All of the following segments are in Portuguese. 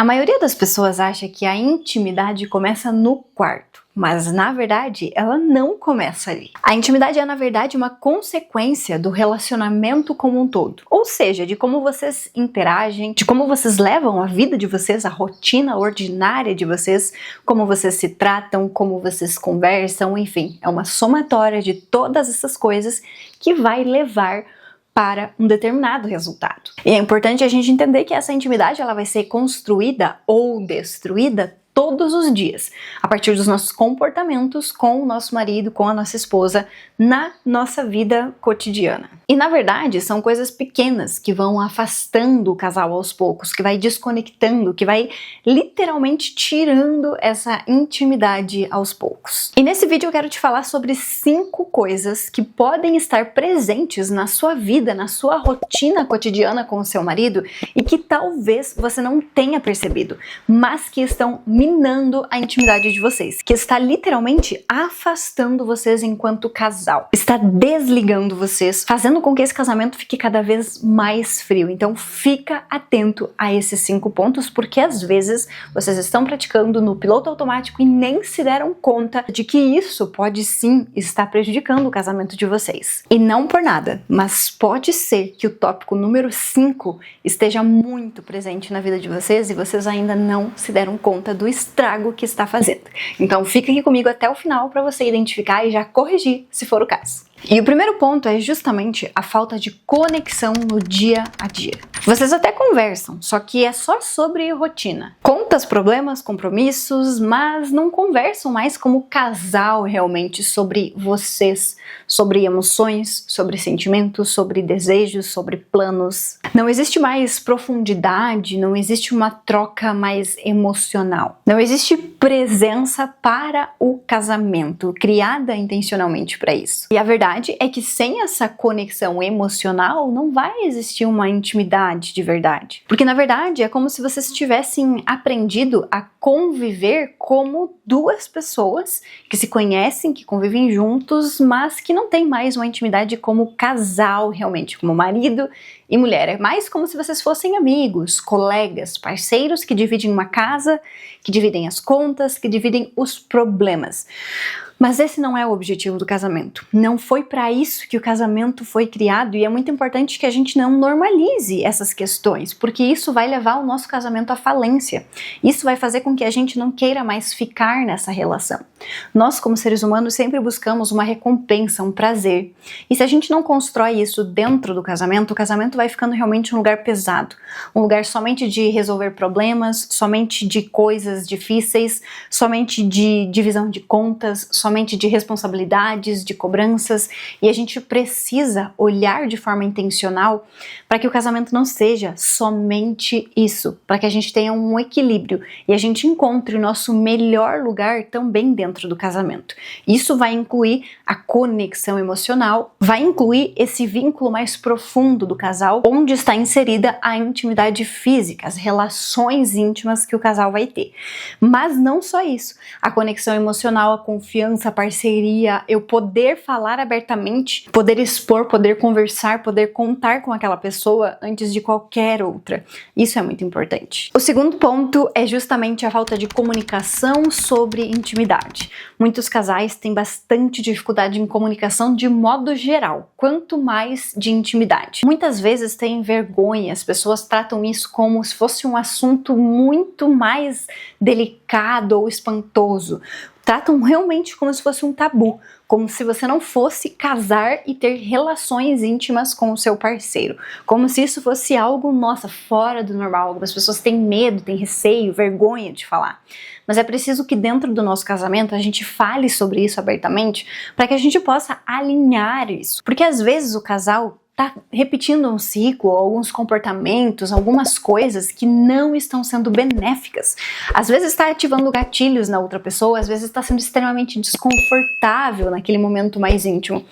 A maioria das pessoas acha que a intimidade começa no quarto, mas na verdade ela não começa ali. A intimidade é na verdade uma consequência do relacionamento como um todo, ou seja, de como vocês interagem, de como vocês levam a vida de vocês, a rotina ordinária de vocês, como vocês se tratam, como vocês conversam, enfim, é uma somatória de todas essas coisas que vai levar para um determinado resultado. E é importante a gente entender que essa intimidade ela vai ser construída ou destruída todos os dias, a partir dos nossos comportamentos com o nosso marido, com a nossa esposa, na nossa vida cotidiana. E na verdade são coisas pequenas que vão afastando o casal aos poucos, que vai desconectando, que vai literalmente tirando essa intimidade aos poucos. E nesse vídeo eu quero te falar sobre 5 coisas que podem estar presentes na sua vida, na sua rotina cotidiana com o seu marido e que talvez você não tenha percebido, mas que estão minando a intimidade de vocês, que está literalmente afastando vocês enquanto casal, está desligando vocês, fazendo com que esse casamento fique cada vez mais frio. Então fica atento a esses 5 pontos, porque às vezes vocês estão praticando no piloto automático e nem se deram conta de que isso pode sim estar prejudicando o casamento de vocês. E não por nada, mas pode ser que o tópico número 5 esteja muito presente na vida de vocês e vocês ainda não se deram conta do estrago que está fazendo. Então fica aqui comigo até o final para você identificar e já corrigir se for o caso. E o primeiro ponto é justamente a falta de conexão no dia a dia. Vocês até conversam, só que é só sobre rotina. Contas, problemas, compromissos, mas não conversam mais como casal realmente sobre vocês, sobre emoções, sobre sentimentos, sobre desejos, sobre planos. Não existe mais profundidade, não existe uma troca mais emocional. Não existe presença para o casamento, criada intencionalmente para isso. E a verdade é que sem essa conexão emocional não vai existir uma intimidade de verdade. Porque na verdade é como se vocês tivessem aprendido a conviver como 2 pessoas que se conhecem, que convivem juntos, mas que não tem mais uma intimidade como casal realmente, como marido e mulher. É mais como se vocês fossem amigos, colegas, parceiros que dividem uma casa, que dividem as contas, que dividem os problemas. Mas esse não é o objetivo do casamento. Não foi para isso que o casamento foi criado e é muito importante que a gente não normalize essas questões, porque isso vai levar o nosso casamento à falência. Isso vai fazer com que a gente não queira mais ficar nessa relação. Nós, como seres humanos, sempre buscamos uma recompensa, um prazer. E se a gente não constrói isso dentro do casamento, o casamento vai ficando realmente um lugar pesado. Um lugar somente de resolver problemas, somente de coisas difíceis, somente de divisão de contas, somente de responsabilidades, de cobranças, e a gente precisa olhar de forma intencional para que o casamento não seja somente isso, para que a gente tenha um equilíbrio e a gente encontre o nosso melhor lugar também dentro do casamento. Isso vai incluir a conexão emocional, vai incluir esse vínculo mais profundo do casal, onde está inserida a intimidade física, as relações íntimas que o casal vai ter. Mas não só isso, a conexão emocional, a confiança, a parceria, eu poder falar abertamente, poder expor, poder conversar, poder contar com aquela pessoa antes de qualquer outra. Isso é muito importante. O segundo ponto é justamente a falta de comunicação sobre intimidade. Muitos casais têm bastante dificuldade em comunicação de modo geral, quanto mais de intimidade. Muitas vezes têm vergonha, as pessoas tratam isso como se fosse um assunto muito mais delicado ou espantoso. Tratam realmente como se fosse um tabu, como se você não fosse casar e ter relações íntimas com o seu parceiro, como se isso fosse algo, nossa, fora do normal. Algumas pessoas têm medo, têm receio, vergonha de falar. Mas é preciso que dentro do nosso casamento a gente fale sobre isso abertamente para que a gente possa alinhar isso. Porque às vezes o casal tá repetindo um ciclo, alguns comportamentos, algumas coisas que não estão sendo benéficas. Às vezes está ativando gatilhos na outra pessoa, às vezes está sendo extremamente desconfortável naquele momento mais íntimo.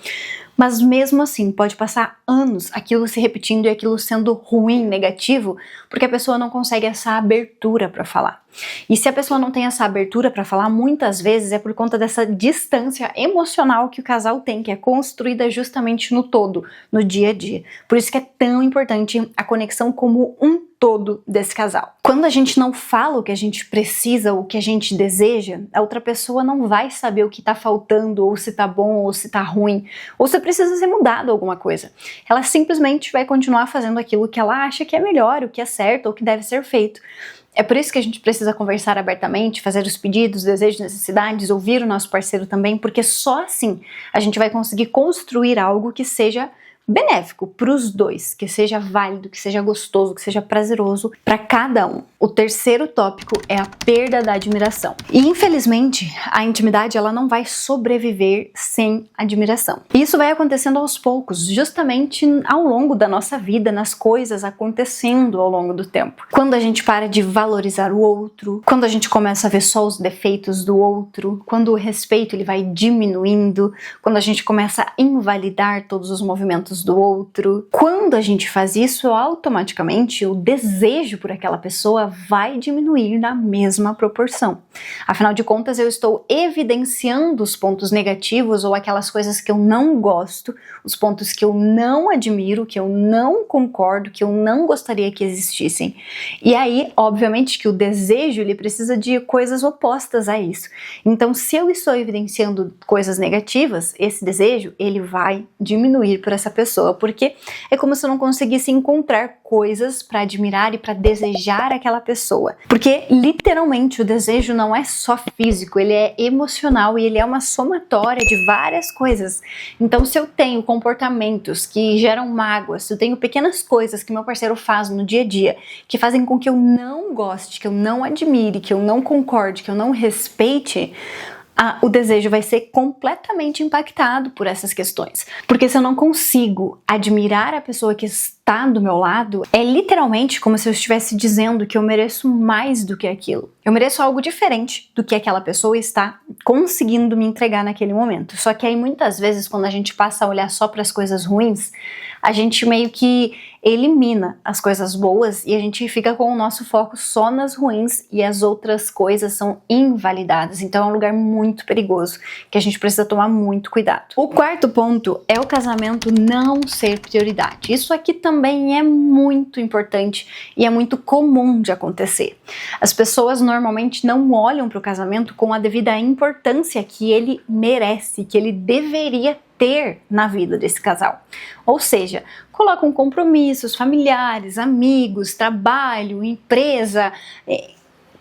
Mas mesmo assim, pode passar anos aquilo se repetindo e aquilo sendo ruim, negativo, porque a pessoa não consegue essa abertura para falar. E se a pessoa não tem essa abertura para falar, muitas vezes é por conta dessa distância emocional que o casal tem, que é construída justamente no todo, no dia a dia. Por isso que é tão importante a conexão como um todo desse casal. Quando a gente não fala o que a gente precisa, o que a gente deseja, a outra pessoa não vai saber o que tá faltando, ou se tá bom, ou se tá ruim, ou se precisa ser mudado alguma coisa. Ela simplesmente vai continuar fazendo aquilo que ela acha que é melhor, o que é certo, ou que deve ser feito. É por isso que a gente precisa conversar abertamente, fazer os pedidos, desejos, necessidades, ouvir o nosso parceiro também, porque só assim a gente vai conseguir construir algo que seja benéfico para os dois, que seja válido, que seja gostoso, que seja prazeroso para cada um. O terceiro tópico é a perda da admiração. E infelizmente, a intimidade ela não vai sobreviver sem admiração. E isso vai acontecendo aos poucos, justamente ao longo da nossa vida, nas coisas acontecendo ao longo do tempo. Quando a gente para de valorizar o outro, quando a gente começa a ver só os defeitos do outro, quando o respeito ele vai diminuindo, quando a gente começa a invalidar todos os movimentos do outro. Quando a gente faz isso, automaticamente o desejo por aquela pessoa vai diminuir na mesma proporção. Afinal de contas, eu estou evidenciando os pontos negativos ou aquelas coisas que eu não gosto, os pontos que eu não admiro, que eu não concordo, que eu não gostaria que existissem. E aí, obviamente que o desejo ele precisa de coisas opostas a isso. Então, se eu estou evidenciando coisas negativas, esse desejo ele vai diminuir por essa pessoa, porque é como se eu não conseguisse encontrar coisas para admirar e para desejar aquela pessoa. Porque literalmente o desejo não é só físico, ele é emocional e ele é uma somatória de várias coisas. Então, se eu tenho comportamentos que geram mágoas, se eu tenho pequenas coisas que meu parceiro faz no dia a dia que fazem com que eu não goste, que eu não admire, que eu não concorde, que eu não respeite, o desejo vai ser completamente impactado por essas questões. Porque se eu não consigo admirar a pessoa que está do meu lado, é literalmente como se eu estivesse dizendo que eu mereço mais do que aquilo. Eu mereço algo diferente do que aquela pessoa está conseguindo me entregar naquele momento. Só que aí muitas vezes quando a gente passa a olhar só para as coisas ruins, a gente meio que elimina as coisas boas e a gente fica com o nosso foco só nas ruins e as outras coisas são invalidadas. Então é um lugar muito perigoso que a gente precisa tomar muito cuidado. O quarto ponto é o casamento não ser prioridade. Isso aqui também é muito importante e é muito comum de acontecer. As pessoas normalmente não olham para o casamento com a devida importância que ele merece, que ele deveria ter na vida desse casal. Ou seja, colocam compromissos familiares, amigos, trabalho, empresa,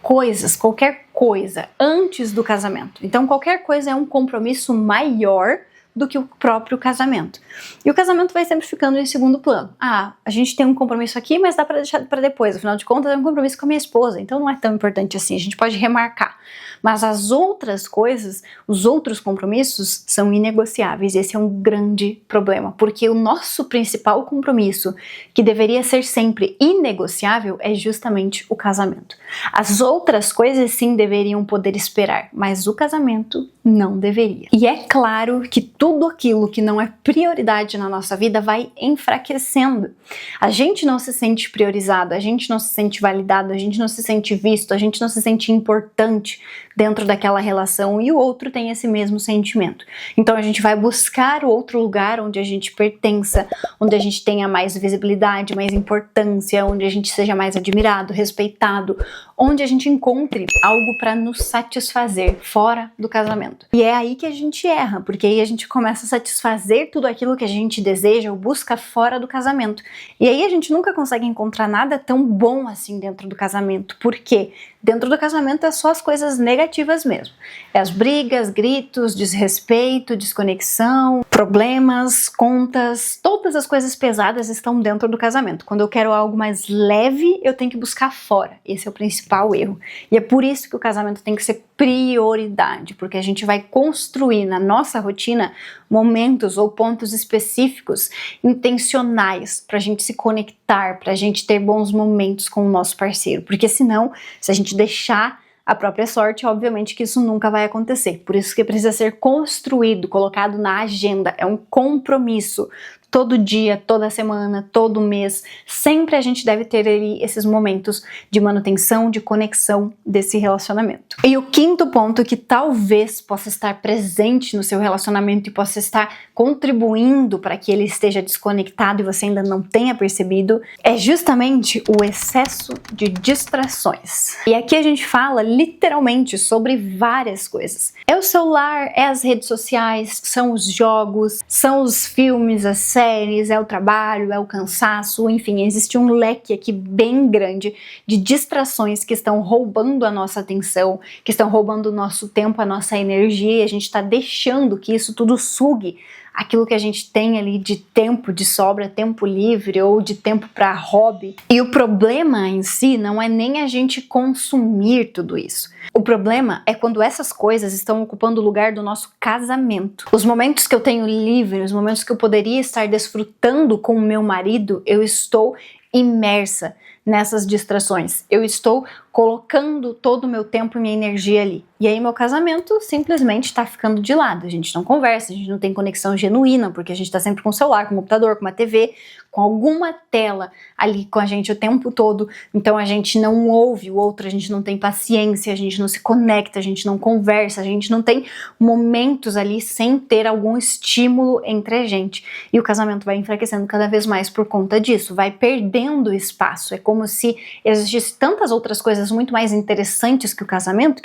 coisas, qualquer coisa antes do casamento. Então qualquer coisa é um compromisso maior do que o próprio casamento. E o casamento vai sempre ficando em segundo plano. A gente tem um compromisso aqui, mas dá para deixar para depois. Afinal de contas, é um compromisso com a minha esposa, então não é tão importante assim. A gente pode remarcar. Mas as outras coisas, os outros compromissos são inegociáveis. Esse é um grande problema, porque o nosso principal compromisso, que deveria ser sempre inegociável, é justamente o casamento. As outras coisas sim deveriam poder esperar, mas o casamento não deveria. E é claro que tudo aquilo que não é prioridade na nossa vida vai enfraquecendo. A gente não se sente priorizado, a gente não se sente validado, a gente não se sente visto, a gente não se sente importante dentro daquela relação e o outro tem esse mesmo sentimento. Então a gente vai buscar o outro lugar onde a gente pertença, onde a gente tenha mais visibilidade, mais importância, onde a gente seja mais admirado, respeitado, onde a gente encontre algo para nos satisfazer fora do casamento. E é aí que a gente erra, porque aí a gente começa a satisfazer tudo aquilo que a gente deseja ou busca fora do casamento. E aí a gente nunca consegue encontrar nada tão bom assim dentro do casamento. Por quê? Dentro do casamento é só as coisas negativas mesmo. É as brigas, gritos, desrespeito, desconexão, problemas, contas, todas as coisas pesadas estão dentro do casamento. Quando eu quero algo mais leve, eu tenho que buscar fora. Esse é o principal erro. E é por isso que o casamento tem que ser prioridade, porque a gente vai construir na nossa rotina momentos ou pontos específicos intencionais para a gente se conectar, para a gente ter bons momentos com o nosso parceiro, porque senão, se a gente deixar a própria sorte, obviamente que isso nunca vai acontecer. Por isso que precisa ser construído, colocado na agenda, é um compromisso. todo dia, toda semana, todo mês. Sempre a gente deve ter ali esses momentos de manutenção, de conexão desse relacionamento. E o quinto ponto que talvez possa estar presente no seu relacionamento e possa estar contribuindo para que ele esteja desconectado e você ainda não tenha percebido, é justamente o excesso de distrações. E aqui a gente fala literalmente sobre várias coisas. É o celular, é as redes sociais, são os jogos, são os filmes, as séries, é o trabalho, é o cansaço, enfim, existe um leque aqui bem grande de distrações que estão roubando a nossa atenção, que estão roubando o nosso tempo, a nossa energia, e a gente está deixando que isso tudo sugue aquilo que a gente tem ali de tempo de sobra, tempo livre ou de tempo para hobby. E o problema em si não é nem a gente consumir tudo isso. O problema é quando essas coisas estão ocupando o lugar do nosso casamento. Os momentos que eu tenho livre, os momentos que eu poderia estar desfrutando com o meu marido, eu estou imersa nessas distrações. Eu estou colocando todo o meu tempo e minha energia ali. E aí meu casamento simplesmente está ficando de lado. A gente não conversa, a gente não tem conexão genuína, porque a gente está sempre com o celular, com o computador, com uma TV, com alguma tela ali com a gente o tempo todo. Então a gente não ouve o outro, a gente não tem paciência, a gente não se conecta, a gente não conversa, a gente não tem momentos ali sem ter algum estímulo entre a gente. E o casamento vai enfraquecendo cada vez mais por conta disso, vai perdendo espaço. É como se existisse tantas outras coisas muito mais interessantes que o casamento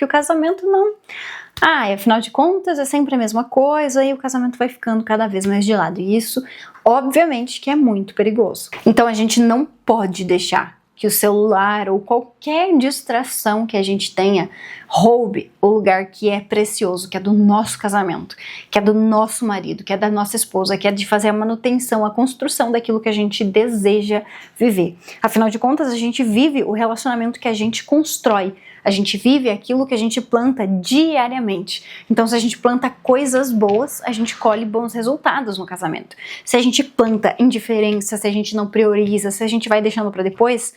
não. Afinal de contas é sempre a mesma coisa e o casamento vai ficando cada vez mais de lado. E isso, obviamente, que é muito perigoso. Então a gente não pode deixar que o celular ou qualquer distração que a gente tenha roube o lugar que é precioso, que é do nosso casamento, que é do nosso marido, que é da nossa esposa, que é de fazer a manutenção, a construção daquilo que a gente deseja viver. Afinal de contas, a gente vive o relacionamento que a gente constrói. A gente vive aquilo que a gente planta diariamente. Então, se a gente planta coisas boas, a gente colhe bons resultados no casamento. Se a gente planta indiferença, se a gente não prioriza, se a gente vai deixando para depois,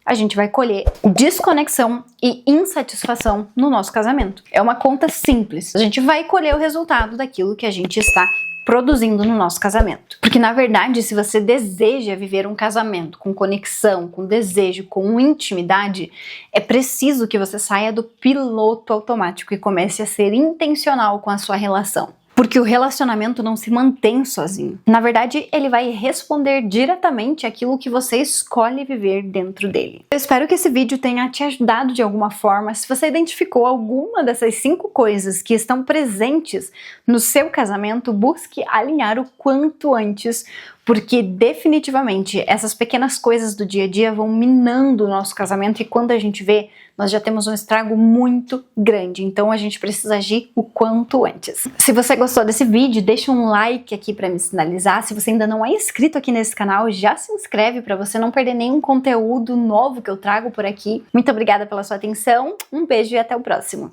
a gente vai colher desconexão e insatisfação no nosso casamento. É uma conta simples. A gente vai colher o resultado daquilo que a gente está produzindo no nosso casamento. Porque na verdade, se você deseja viver um casamento com conexão, com desejo, com intimidade, é preciso que você saia do piloto automático e comece a ser intencional com a sua relação. Porque o relacionamento não se mantém sozinho. Na verdade, ele vai responder diretamente àquilo que você escolhe viver dentro dele. Eu espero que esse vídeo tenha te ajudado de alguma forma. Se você identificou alguma dessas 5 coisas que estão presentes no seu casamento, busque alinhar o quanto antes, porque definitivamente essas pequenas coisas do dia a dia vão minando o nosso casamento e quando a gente vê, nós já temos um estrago muito grande, então a gente precisa agir o quanto antes. Se você gostou desse vídeo, deixa um like aqui para me sinalizar. Se você ainda não é inscrito aqui nesse canal, já se inscreve para você não perder nenhum conteúdo novo que eu trago por aqui. Muito obrigada pela sua atenção, um beijo e até o próximo.